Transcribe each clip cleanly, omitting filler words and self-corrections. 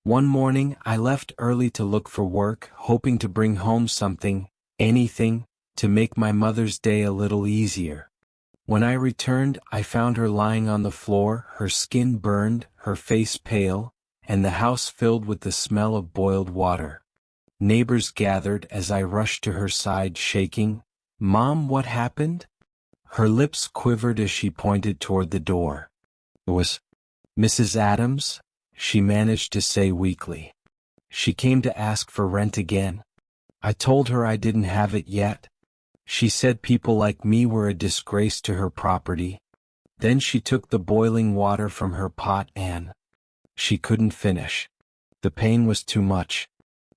One morning, I left early to look for work, hoping to bring home something, anything, to make my mother's day a little easier. When I returned, I found her lying on the floor, her skin burned, her face pale, and the house filled with the smell of boiled water. Neighbors gathered as I rushed to her side, shaking. "Mom, what happened?" Her lips quivered as she pointed toward the door. "It was Mrs. Adams," she managed to say weakly. "She came to ask for rent again. I told her I didn't have it yet. She said people like me were a disgrace to her property. Then she took the boiling water from her pot and—" She couldn't finish. The pain was too much.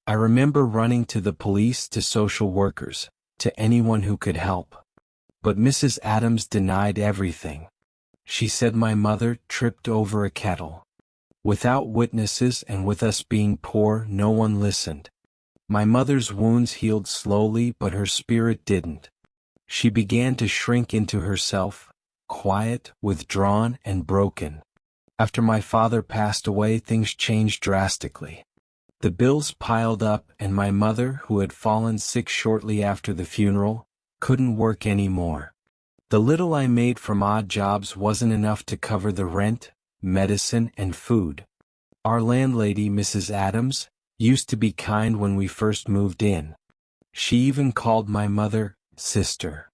I remember running to the police, to social workers, to anyone who could help. But Mrs. Adams denied everything. She said my mother tripped over a kettle. Without witnesses and with us being poor, no one listened. My mother's wounds healed slowly, but her spirit didn't. She began to shrink into herself, quiet, withdrawn, and broken. After my father passed away, things changed drastically. The bills piled up, and my mother, who had fallen sick shortly after the funeral, couldn't work anymore. The little I made from odd jobs wasn't enough to cover the rent, medicine, and food. Our landlady, Mrs. Adams, used to be kind when we first moved in. She even called my mother sister.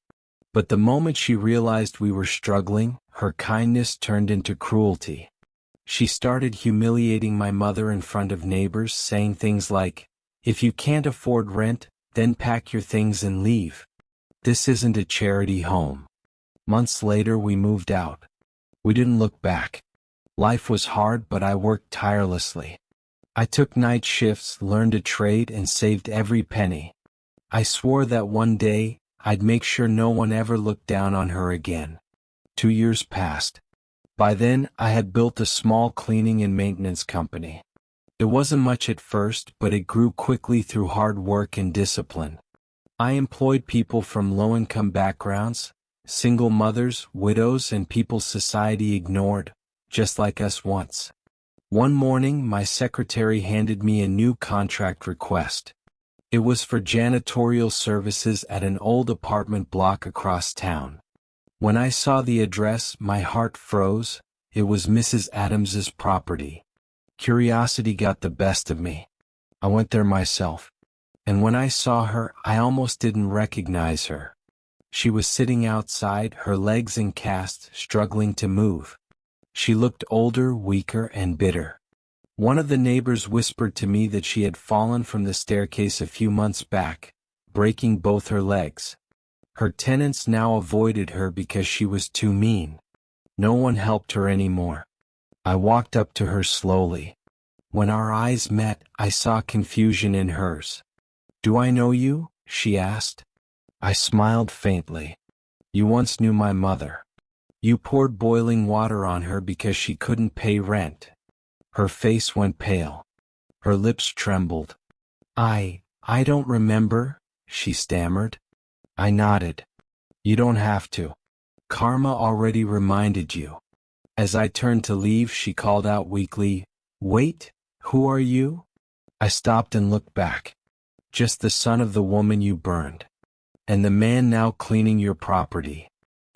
But the moment she realized we were struggling, her kindness turned into cruelty. She started humiliating my mother in front of neighbors, saying things like, "If you can't afford rent, then pack your things and leave. This isn't a charity home." Months later, we moved out. We didn't look back. Life was hard, but I worked tirelessly. I took night shifts, learned a trade, and saved every penny. I swore that one day, I'd make sure no one ever looked down on her again. 2 years passed. By then, I had built a small cleaning and maintenance company. It wasn't much at first, but it grew quickly through hard work and discipline. I employed people from low-income backgrounds, single mothers, widows, and people society ignored, just like us once. One morning, my secretary handed me a new contract request. It was for janitorial services at an old apartment block across town. When I saw the address, my heart froze. It was Mrs. Adams's property. Curiosity got the best of me. I went there myself. And when I saw her, I almost didn't recognize her. She was sitting outside, her legs in casts, struggling to move. She looked older, weaker, and bitter. One of the neighbors whispered to me that she had fallen from the staircase a few months back, breaking both her legs. Her tenants now avoided her because she was too mean. No one helped her anymore. I walked up to her slowly. When our eyes met, I saw confusion in hers. "Do I know you?" she asked. I smiled faintly. "You once knew my mother. You poured boiling water on her because she couldn't pay rent." Her face went pale. Her lips trembled. I don't remember," she stammered. I nodded. "You don't have to. Karma already reminded you." As I turned to leave, she called out weakly, "Wait, who are you?" I stopped and looked back. "Just the son of the woman you burned. And the man now cleaning your property."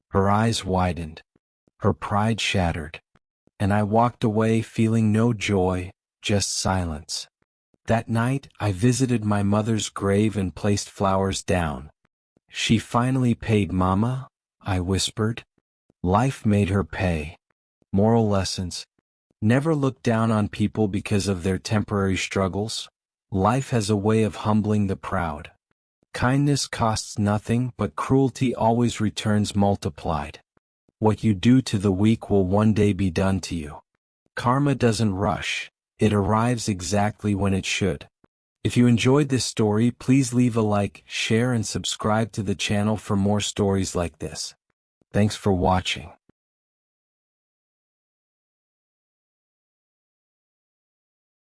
Her eyes widened. Her pride shattered. And I walked away feeling no joy, just silence. That night, I visited my mother's grave and placed flowers down. "She finally paid, Mama," I whispered. Life made her pay. Moral lessons. Never look down on people because of their temporary struggles. Life has a way of humbling the proud. Kindness costs nothing, but cruelty always returns multiplied. What you do to the weak will one day be done to you. Karma doesn't rush. It arrives exactly when it should. If you enjoyed this story, please leave a like, share, and subscribe to the channel for more stories like this. Thanks for watching.